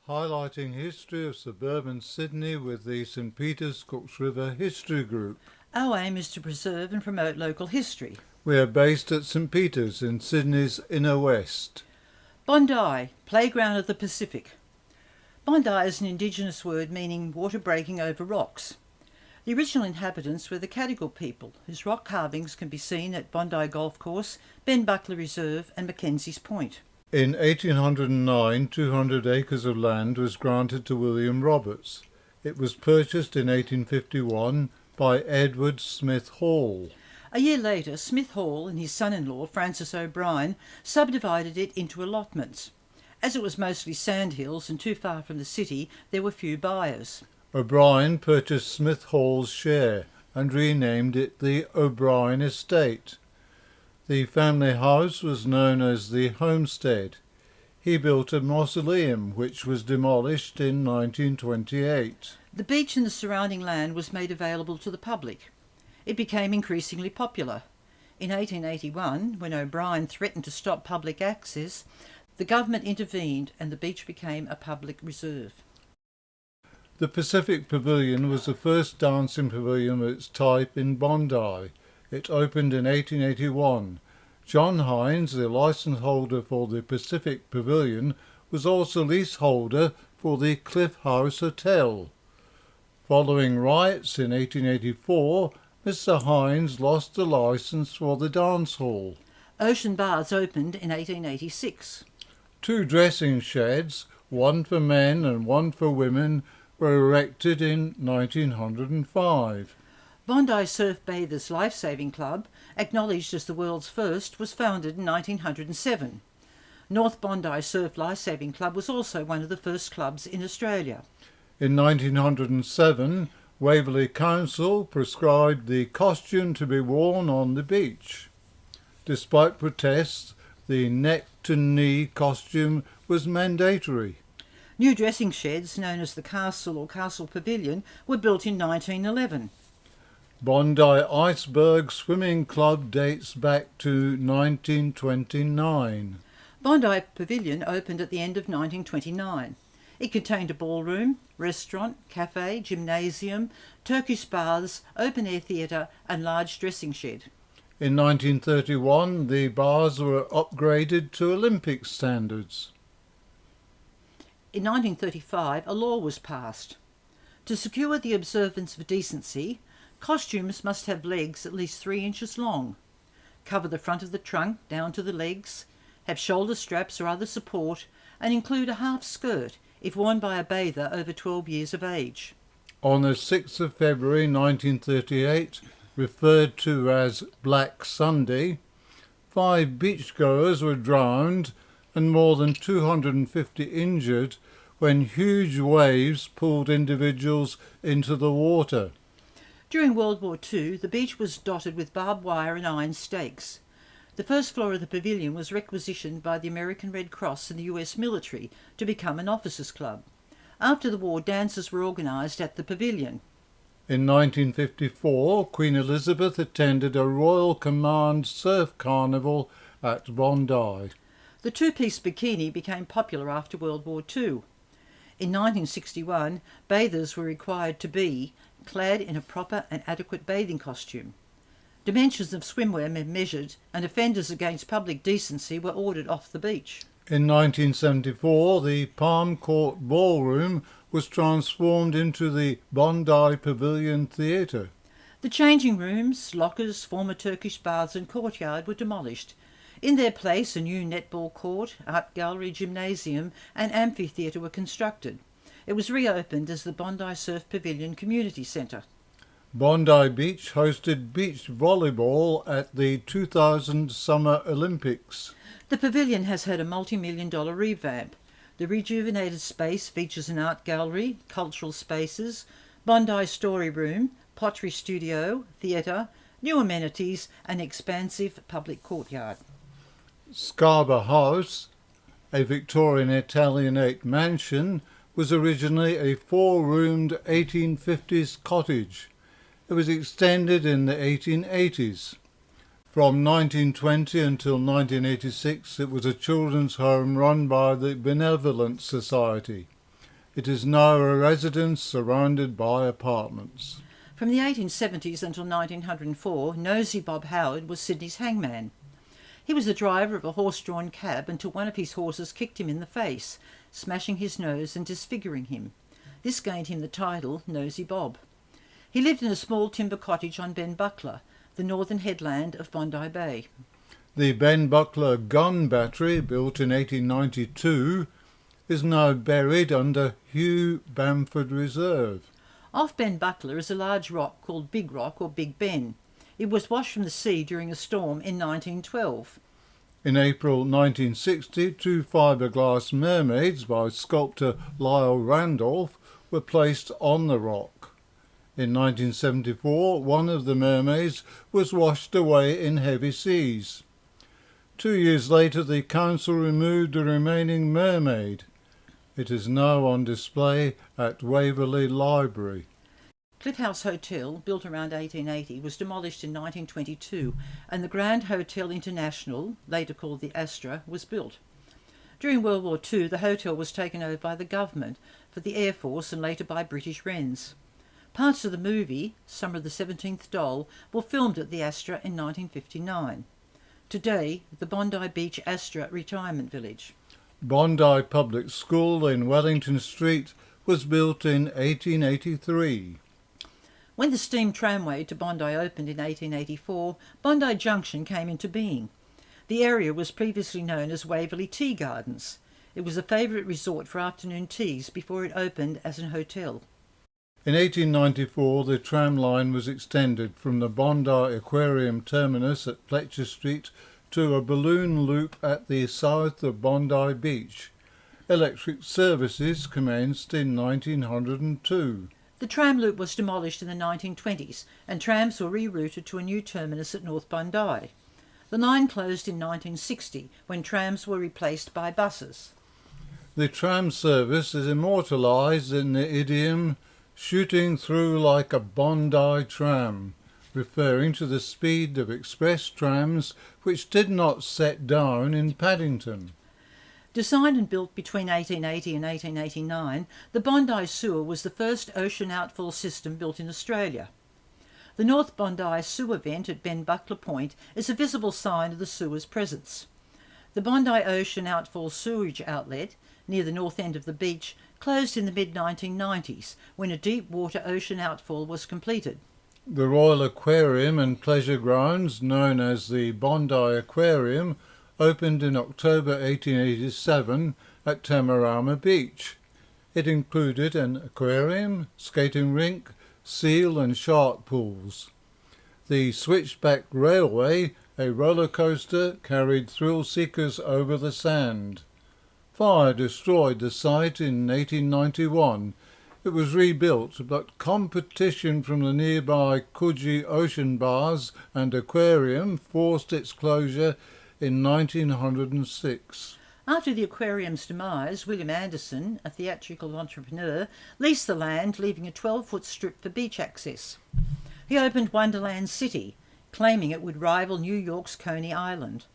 highlighting history of suburban Sydney with the St Peter's Cooks River History Group. Our aim is to preserve and promote local history. We are based at St Peter's in Sydney's inner west. Bondi, playground of the Pacific. Bondi is an indigenous word meaning water breaking over rocks. The original inhabitants were the Cadigal people, whose rock carvings can be seen at Bondi Golf Course, Ben Buckler Reserve and Mackenzie's Point. In 1809, 200 acres of land was granted to William Roberts. It was purchased in 1851 by Edward Smith Hall. A year later, Smith Hall and his son-in-law, Francis O'Brien, subdivided it into allotments. As it was mostly sandhills and too far from the city, there were few buyers. O'Brien purchased Smith Hall's share and renamed it the O'Brien Estate. The family house was known as the Homestead. He built a mausoleum which was demolished in 1928. The beach and the surrounding land was made available to the public. It became increasingly popular. In 1881, when O'Brien threatened to stop public access, the government intervened and the beach became a public reserve. The Pacific Pavilion was the first dancing pavilion of its type in Bondi. It opened in 1881. John Hines, the licence holder for the Pacific Pavilion, was also leaseholder for the Cliff House Hotel. Following riots in 1884, Mr Hines lost the licence for the dance hall. Ocean Baths opened in 1886. 2 dressing sheds, one for men and one for women, were erected in 1905. Bondi Surf Bathers Life-Saving Club, acknowledged as the world's first, was founded in 1907. North Bondi Surf Life-Saving Club was also one of the first clubs in Australia. In 1907, Waverly Council prescribed the costume to be worn on the beach. Despite protests, the neck-to-knee costume was mandatory. New dressing sheds, known as the Castle or Castle Pavilion, were built in 1911. Bondi Iceberg Swimming Club dates back to 1929. Bondi Pavilion opened at the end of 1929. It contained a ballroom, restaurant, cafe, gymnasium, Turkish baths, open-air theatre and large dressing shed. In 1931, the bars were upgraded to Olympic standards. In 1935, a law was passed. To secure the observance of decency, costumes must have legs at least 3 inches long, cover the front of the trunk down to the legs, have shoulder straps or other support, and include a half skirt if worn by a bather over 12 years of age. On the 6th of February 1938, referred to as Black Sunday, 5 beachgoers were drowned and more than 250 injured when huge waves pulled individuals into the water. During World War II, the beach was dotted with barbed wire and iron stakes. The first floor of the pavilion was requisitioned by the American Red Cross and the US military to become an officers' club. After the war, dances were organised at the pavilion. In 1954, Queen Elizabeth attended a Royal Command Surf Carnival at Bondi. The two-piece bikini became popular after World War II. In 1961, bathers were required to be clad in a proper and adequate bathing costume. Dimensions of swimwear were measured and offenders against public decency were ordered off the beach. In 1974, the Palm Court Ballroom was transformed into the Bondi Pavilion Theatre. The changing rooms, lockers, former Turkish baths and courtyard were demolished. In their place, a new netball court, art gallery, gymnasium and amphitheatre were constructed. It was reopened as the Bondi Surf Pavilion Community Centre. Bondi Beach hosted beach volleyball at the 2000 Summer Olympics. The pavilion has had a multi-million-dollar revamp. The rejuvenated space features an art gallery, cultural spaces, Bondi Story Room, pottery studio, theatre, new amenities and expansive public courtyard. Scarborough House, a Victorian Italianate mansion, was originally a 4-roomed 1850s cottage. It was extended in the 1880s. From 1920 until 1986, it was a children's home run by the Benevolent Society. It is now a residence surrounded by apartments. From the 1870s until 1904, Nosy Bob Howard was Sydney's hangman. He was the driver of a horse-drawn cab until one of his horses kicked him in the face, smashing his nose and disfiguring him. This gained him the title Nosy Bob. He lived in a small timber cottage on Ben Buckler, the northern headland of Bondi Bay. The Ben Buckler gun battery, built in 1892, is now buried under Hugh Bamford Reserve. Off Ben Buckler is a large rock called Big Rock or Big Ben. It was washed from the sea during a storm in 1912. In April 1960, 2 fiberglass mermaids by sculptor Lyle Randolph were placed on the rock. In 1974, one of the mermaids was washed away in heavy seas. 2 years later, the council removed the remaining mermaid. It is now on display at Waverly Library. Cliff House Hotel, built around 1880, was demolished in 1922 and the Grand Hotel International, later called the Astra, was built. During World War II, the hotel was taken over by the government for the Air Force and later by British Wrens. Parts of the movie, Summer of the 17th Doll, were filmed at the Astra in 1959. Today, the Bondi Beach Astra Retirement Village. Bondi Public School in Wellington Street was built in 1883. When the steam tramway to Bondi opened in 1884, Bondi Junction came into being. The area was previously known as Waverly Tea Gardens. It was a favourite resort for afternoon teas before it opened as an hotel. In 1894, the tram line was extended from the Bondi Aquarium terminus at Fletcher Street to a balloon loop at the south of Bondi Beach. Electric services commenced in 1902. The tram loop was demolished in the 1920s and trams were rerouted to a new terminus at North Bondi. The line closed in 1960 when trams were replaced by buses. The tram service is immortalised in the idiom "shooting through like a Bondi tram," referring to the speed of express trams which did not set down in Paddington. Designed and built between 1880 and 1889, the Bondi Sewer was the first ocean outfall system built in Australia. The North Bondi Sewer Vent at Ben Buckler Point is a visible sign of the sewer's presence. The Bondi Ocean Outfall Sewage Outlet, near the north end of the beach, closed in the mid-1990s when a deep water ocean outfall was completed. The Royal Aquarium and Pleasure Grounds, known as the Bondi Aquarium, opened in October 1887 at Tamarama Beach. It included an aquarium, skating rink, seal and shark pools. The Switchback Railway, a roller coaster, carried thrill seekers over the sand. Fire destroyed the site in 1891. It was rebuilt, but competition from the nearby Coogee Ocean Bars and Aquarium forced its closure in 1906. After the aquarium's demise, William Anderson, a theatrical entrepreneur, leased the land, leaving a 12-foot strip for beach access. He opened Wonderland City, claiming it would rival New York's Coney Island.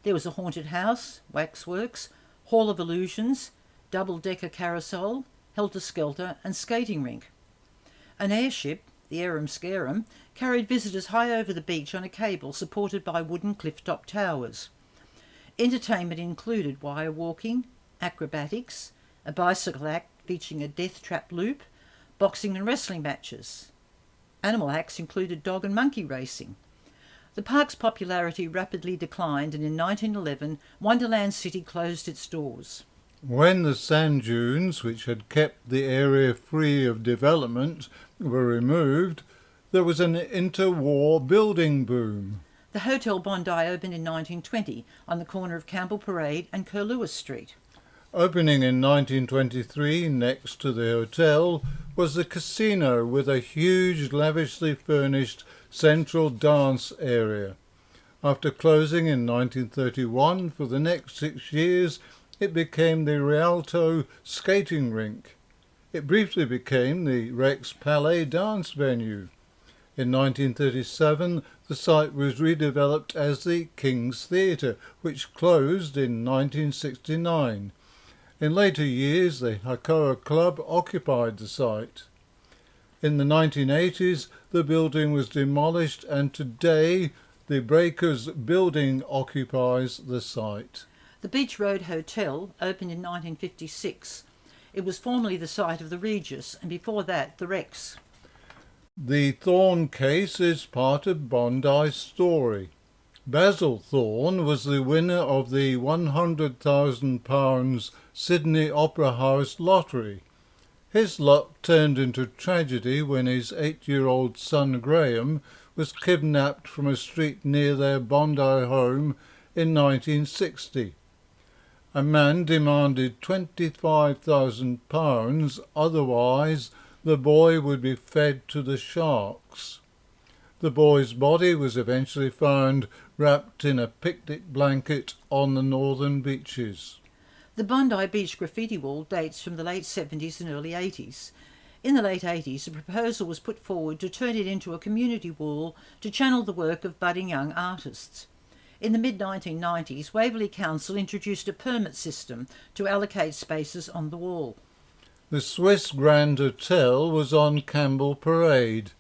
There was a haunted house, waxworks, Hall of Illusions, double-decker carousel, helter-skelter and skating rink. An airship, the Arum Scarum, carried visitors high over the beach on a cable supported by wooden cliff-top towers. Entertainment included wire walking, acrobatics, a bicycle act featuring a death trap loop, boxing and wrestling matches. Animal acts included dog and monkey racing. The park's popularity rapidly declined and in 1911 Wonderland City closed its doors. When the sand dunes, which had kept the area free of development, were removed, there was an interwar building boom. The Hotel Bondi opened in 1920 on the corner of Campbell Parade and Curlewis Street. Opening in 1923 next to the hotel was the casino with a huge, lavishly furnished central dance area. After closing in 1931, for the next 6 years, it became the Rialto skating rink. It briefly became the Rex Palais dance venue. In 1937, the site was redeveloped as the King's Theatre, which closed in 1969. In later years, the Hakoah Club occupied the site. In the 1980s, the building was demolished, and today the Breakers building occupies the site. The Beach Road Hotel opened in 1956. It was formerly the site of the Regis, and before that the Rex. The Thorne case is part of Bondi's story. Basil Thorne was the winner of the £100,000 Sydney Opera House lottery. His luck turned into tragedy when his 8-year-old son Graham was kidnapped from a street near their Bondi home in 1960. A man demanded £25,000, otherwise the boy would be fed to the sharks. The boy's body was eventually found wrapped in a picnic blanket on the northern beaches. The Bondi Beach graffiti wall dates from the late 70s and early 80s. In the late 80s, a proposal was put forward to turn it into a community wall to channel the work of budding young artists. In the mid-1990s, Waverly Council introduced a permit system to allocate spaces on the wall. The Swiss Grand Hotel was on Campbell Parade.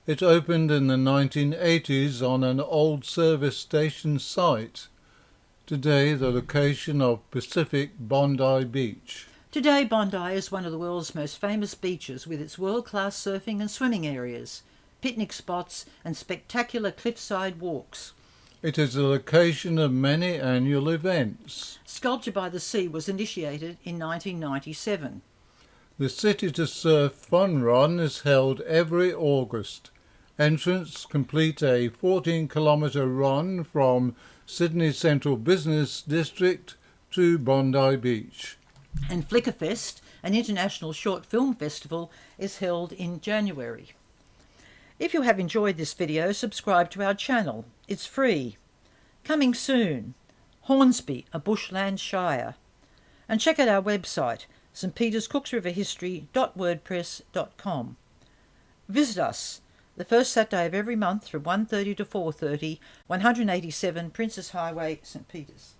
It opened in the 1980s on an old service station site. Today, the location of Pacific Bondi Beach. Today, Bondi is one of the world's most famous beaches with its world-class surfing and swimming areas, picnic spots and spectacular cliffside walks. It is the location of many annual events. Sculpture by the Sea was initiated in 1997. The City to Surf Fun Run is held every August. Entrants complete a 14-kilometre run from Sydney Central Business District to Bondi Beach. And Flickerfest, an international short film festival, is held in January. If you have enjoyed this video, subscribe to our channel. It's free. Coming soon, Hornsby, a bushland shire. And check out our website, stpeterscooksriverhistory.wordpress.com. Visit us the first Saturday of every month from 1:30 to 4:30, 187 Princess Highway, St. Peters.